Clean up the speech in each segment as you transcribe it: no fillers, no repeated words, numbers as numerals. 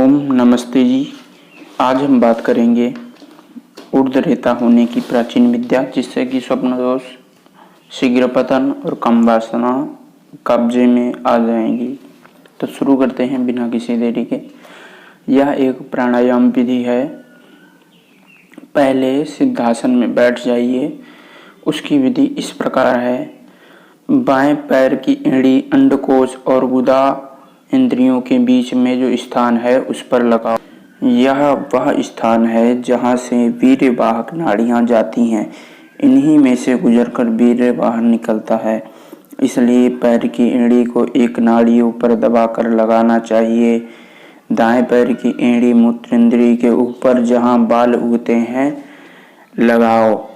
ओम नमस्ते जी। आज हम बात करेंगे ऊर्ध्वरेता होने की प्राचीन विद्या, जिससे कि स्वप्न दोष, शीघ्र पतन और कम वासना कब्जे में आ जाएंगी। तो शुरू करते हैं बिना किसी देरी के। यह एक प्राणायाम विधि है। पहले सिद्धासन में बैठ जाइए। उसकी विधि इस प्रकार है। बाएं पैर की एड़ी अंडकोश और गुदा इंद्रियों के बीच में जो स्थान है उस पर लगाओ। यह वह स्थान है जहां से वीर्य वाहक नाड़ियां जाती हैं। इन्हीं में से गुजरकर वीर्य बाहर निकलता है। इसलिए पैर की एड़ी को एक नाड़ियों पर दबाकर लगाना चाहिए। दाएं पैर की एड़ी मूत्रेंद्रिय के ऊपर जहां बाल उगते हैं लगाओ।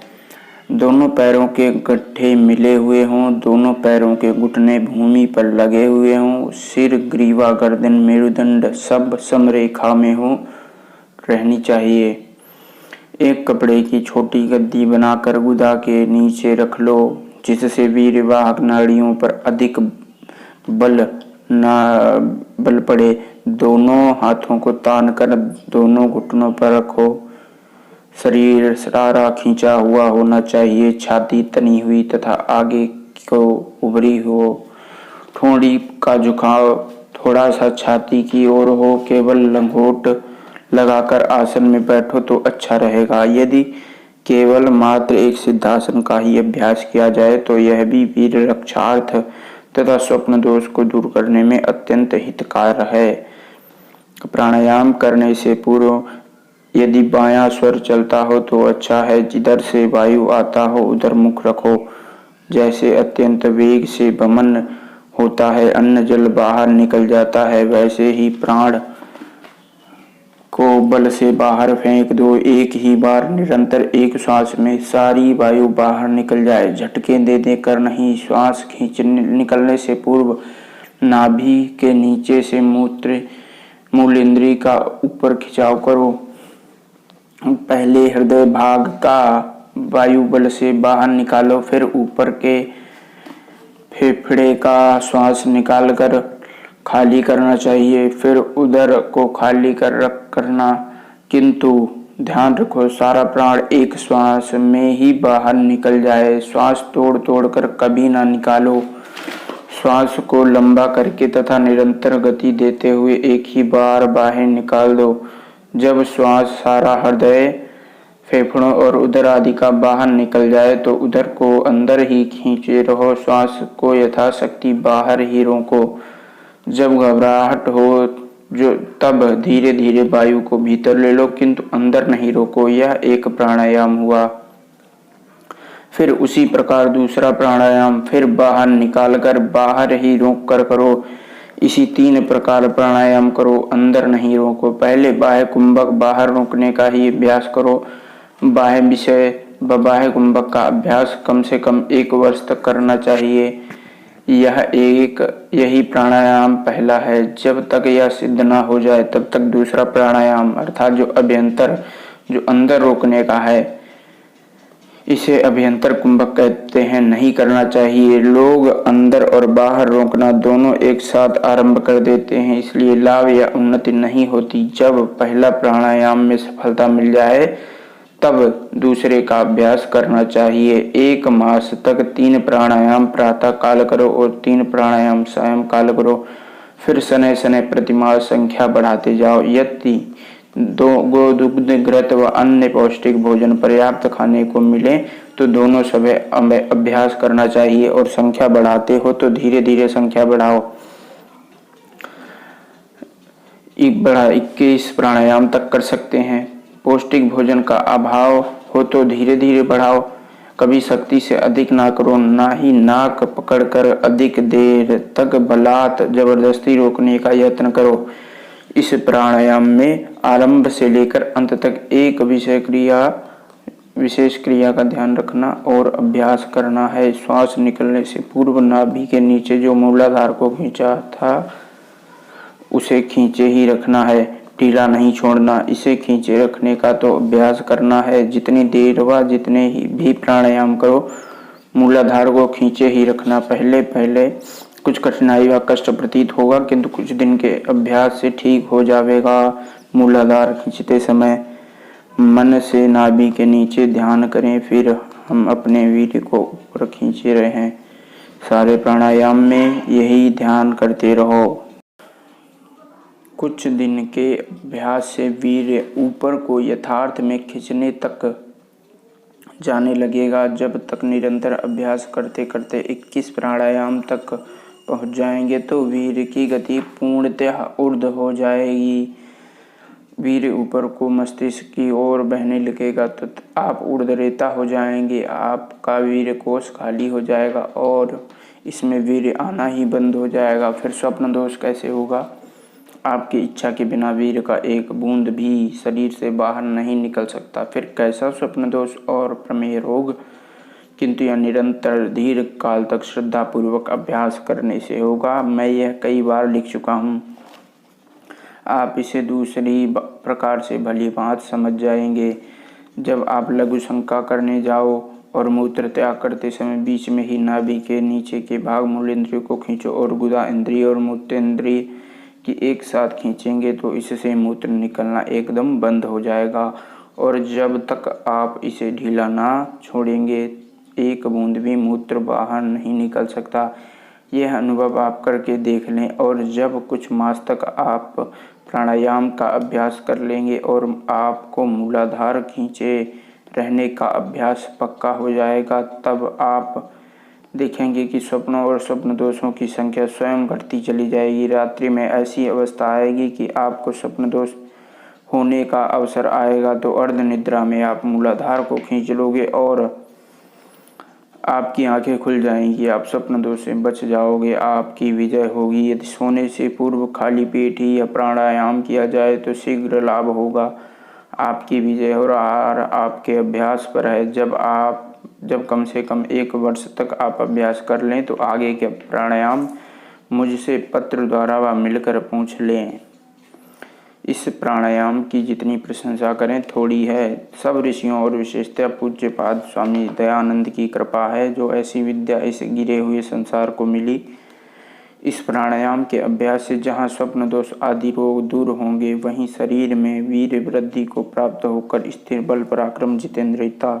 दोनों पैरों के गट्ठे मिले हुए हों, दोनों पैरों के घुटने भूमि पर लगे हुए हों, सिर, ग्रीवा, गर्दन, मेरुदंड सब समरेखा में हो रहनी चाहिए। एक कपड़े की छोटी गद्दी बनाकर गुदा के नीचे रख लो, जिससे वीर्यवाहक नाड़ियों पर अधिक बल पड़े। दोनों हाथों को तान कर दोनों घुटनों पर रखो। शरीर सारा खींचा हुआ होना चाहिए, छाती तनी हुई तथा आगे को उभरी हो। ठोड़ी का झुकाव थोड़ा सा छाती की ओर हो। केवल लंगोट लगाकर आसन में बैठो तो अच्छा रहेगा। यदि केवल मात्र एक सिद्धासन का ही अभ्यास किया जाए तो यह भी वीर रक्षार्थ तथा स्वप्न दोष को दूर करने में अत्यंत हितकार है। प्राणायाम करने से पूर्व यदि बायां स्वर चलता हो तो अच्छा है। जिधर से वायु आता हो उधर मुख रखो। जैसे अत्यंत वेग से वमन होता है, अन्न जल बाहर निकल जाता है, वैसे ही प्राण को बल से बाहर फेंक दो। एक ही बार निरंतर एक श्वास में सारी वायु बाहर निकल जाए। झटके दे देकर नहीं। श्वास निकलने से पूर्व नाभि के नीचे से मूलेंद्रिय का ऊपर खिंचाव करो। पहले हृदय भाग का वायु बल से बाहर निकालो, फिर ऊपर के फेफड़े का श्वास निकालकर खाली करना चाहिए, फिर उदर को खाली करना। किंतु ध्यान रखो, सारा प्राण एक श्वास में ही बाहर निकल जाए। श्वास तोड़ तोड़ कर कभी ना निकालो। श्वास को लंबा करके तथा निरंतर गति देते हुए एक ही बार बाहर निकाल दो। जब श्वास सारा हृदय, फेफड़ों और उदर आदि का बाहर निकल जाए तो उदर को अंदर ही खींचे रहो। श्वास को यथाशक्ति बाहर ही रोको। जब घबराहट हो तब धीरे धीरे वायु को भीतर ले लो, किंतु अंदर नहीं रोको। यह एक प्राणायाम हुआ। फिर उसी प्रकार दूसरा प्राणायाम, फिर बाहर निकालकर बाहर ही रोक कर करो। इसी 3 प्रकार प्राणायाम करो, अंदर नहीं रोको। पहले बाह्य कुंभक बाहर रोकने का ही अभ्यास करो। बाह्य विषय व बाह्य कुंभक का अभ्यास कम से कम 1 वर्ष तक करना चाहिए। यही प्राणायाम पहला है। जब तक यह सिद्ध न हो जाए तब तक दूसरा प्राणायाम अर्थात जो अभ्यंतर, जो अंदर रोकने का है, इसे अभ्यंतर कुंभक कहते हैं, नहीं करना चाहिए। लोग अंदर और बाहर रोकना दोनों एक साथ आरंभ कर देते हैं, इसलिए लाभ या उन्नति नहीं होती। जब पहला प्राणायाम में सफलता मिल जाए तब दूसरे का अभ्यास करना चाहिए। 1 मास तक 3 प्राणायाम प्रातः काल करो और 3 प्राणायाम सायं काल करो। फिर शनै शनै प्रतिमास संख्या बढ़ाते जाओ। यदि गोदुग्ध, घृत व अन्य पौष्टिक भोजन पर्याप्त खाने को मिले तो दोनों समय अभ्यास करना चाहिए, और संख्या बढ़ाते हो तो धीरे धीरे संख्या बढ़ाओ। 21 प्राणायाम तक कर सकते हैं। पौष्टिक भोजन का अभाव हो तो धीरे धीरे बढ़ाओ। कभी शक्ति से अधिक ना करो, ना ही नाक पकड़कर अधिक देर तक बलात् जबरदस्ती रोकने का यत्न करो। इस प्राणायाम में आरंभ से लेकर अंत तक एक विशेष क्रिया का ध्यान रखना और अभ्यास करना है। श्वास निकलने से पूर्व नाभि के नीचे जो मूलाधार को खींचा था उसे खींचे ही रखना है, ढीला नहीं छोड़ना। इसे खींचे रखने का तो अभ्यास करना है। जितनी देर व जितने ही भी प्राणायाम करो, मूलाधार को खींचे ही रखना। पहले कुछ कठिनाई व कष्ट प्रतीत होगा, किंतु कुछ दिन के अभ्यास से ठीक हो जाएगा। मूलाधार खींचते समय मन से नाभि के नीचे ध्यान करें, फिर हम अपने वीर्य को ऊपर खींचे रहें। सारे प्राणायाम में यही ध्यान करते रहो। कुछ दिन के अभ्यास से वीर्य ऊपर को यथार्थ में खींचने तक जाने लगेगा। जब तक निरंतर अभ्यास करते करते 21 प्राणायाम तक पहुंच जाएंगे तो वीर्य की गति पूर्णतः ऊर्ध्व हो जाएगी। वीर्य ऊपर को मस्तिष्क की ओर बहने लगेगा तो आप ऊर्ध्वरेता हो जाएंगे। आपका वीर्य कोश खाली हो जाएगा और इसमें वीर्य आना ही बंद हो जाएगा। फिर स्वप्न दोष कैसे होगा? आपकी इच्छा के बिना वीर्य का एक बूंद भी शरीर से बाहर नहीं निकल सकता। फिर कैसा स्वप्न दोष और प्रमेय रोग? किंतु यह निरंतर दीर्घ काल तक श्रद्धा पूर्वक अभ्यास करने से होगा। मैं यह कई बार लिख चुका हूँ। आप इसे दूसरी प्रकार से भली भांति समझ जाएंगे। जब आप लघु शंका करने जाओ और मूत्र त्याग करते समय बीच में ही नाभि के नीचे के भाग मूल इंद्रियों को खींचो और गुदा इंद्रिय और मूत्र इंद्रिय की एक साथ खींचेंगे तो इससे मूत्र निकलना एकदम बंद हो जाएगा। और जब तक आप इसे ढीला ना छोड़ेंगे एक बूंद भी मूत्र बाहर नहीं निकल सकता। यह अनुभव आप करके देख लें। और जब कुछ मास तक आप प्राणायाम का अभ्यास कर लेंगे और आपको मूलाधार खींचे रहने का अभ्यास पक्का हो जाएगा, तब आप देखेंगे कि स्वप्नों और स्वप्न दोषों की संख्या स्वयं घटती चली जाएगी। रात्रि में ऐसी अवस्था आएगी कि आपको स्वप्न दोष होने का अवसर आएगा तो अर्ध निद्रा में आप मूलाधार को खींच लोगे और आपकी आंखें खुल जाएंगी। आप स्वप्न दोष से बच जाओगे, आपकी विजय होगी। यदि सोने से पूर्व खाली पेट ही यह प्राणायाम किया जाए तो शीघ्र लाभ होगा। आपकी विजय और आपके अभ्यास पर है। जब कम से कम 1 वर्ष तक आप अभ्यास कर लें तो आगे के प्राणायाम मुझसे पत्र द्वारा व मिलकर पूछ लें। इस प्राणायाम की जितनी प्रशंसा करें थोड़ी है। सब ऋषियों और विशेषतः पूज्यपाद स्वामी दयानंद की कृपा है जो ऐसी विद्या इस गिरे हुए संसार को मिली। इस प्राणायाम के अभ्यास से जहाँ स्वप्न दोष आदि रोग दूर होंगे, वहीं शरीर में वीर्य वृद्धि को प्राप्त होकर स्थिर बल पराक्रम जितेंद्रियता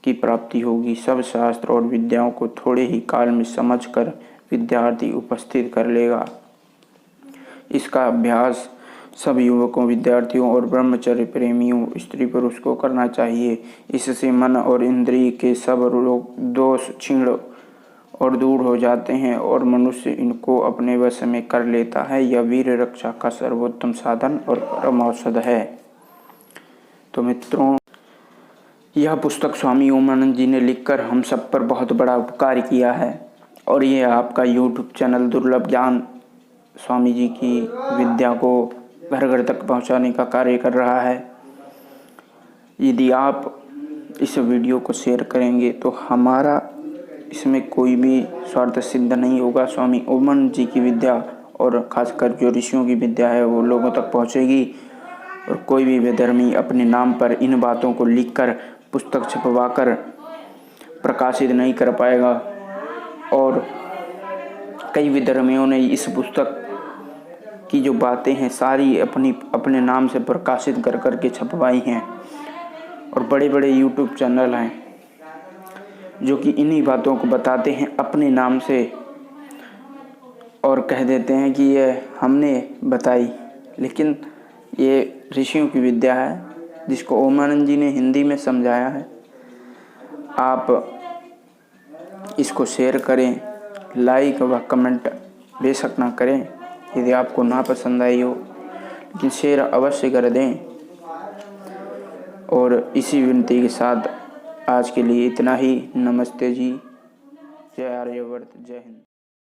की प्राप्ति होगी। सब शास्त्र और विद्याओं को थोड़े ही काल में समझकर विद्यार्थी उपस्थित कर लेगा। इसका अभ्यास सब युवकों, विद्यार्थियों और ब्रह्मचर्य प्रेमियों, स्त्री पुरुष को करना चाहिए। इससे मन और इंद्रिय के सब रोग दोष क्षीण और दूर हो जाते हैं और मनुष्य इनको अपने वश में कर लेता है। यह वीर रक्षा का सर्वोत्तम साधन और परम औषध है। तो मित्रों, यह पुस्तक स्वामी ओमानंद जी ने लिखकर हम सब पर बहुत बड़ा उपकार किया है और ये आपका YouTube चैनल दुर्लभ ज्ञान स्वामी जी की विद्या को घर घर तक पहुंचाने का कार्य कर रहा है। यदि आप इस वीडियो को शेयर करेंगे तो हमारा इसमें कोई भी स्वार्थ सिद्ध नहीं होगा। स्वामी ओमानंद जी की विद्या और खासकर जो ऋषियों की विद्या है वो लोगों तक पहुंचेगी और कोई भी विधर्मी अपने नाम पर इन बातों को लिखकर पुस्तक छपवाकर प्रकाशित नहीं कर पाएगा। और कई विधर्मियों ने इस पुस्तक की जो बातें हैं सारी अपने नाम से प्रकाशित कर करके छपवाई हैं और बड़े बड़े YouTube चैनल हैं जो कि इन्हीं बातों को बताते हैं अपने नाम से और कह देते हैं कि ये हमने बताई। लेकिन ये ऋषियों की विद्या है जिसको ओमानंद जी ने हिंदी में समझाया है। आप इसको शेयर करें, लाइक व कमेंट बेशक ना करें यदि आपको ना पसंद आई हो, लेकिन शेयर अवश्य कर दें। और इसी विनती के साथ आज के लिए इतना ही। नमस्ते जी। जय आर्यवर्त, जय हिंद।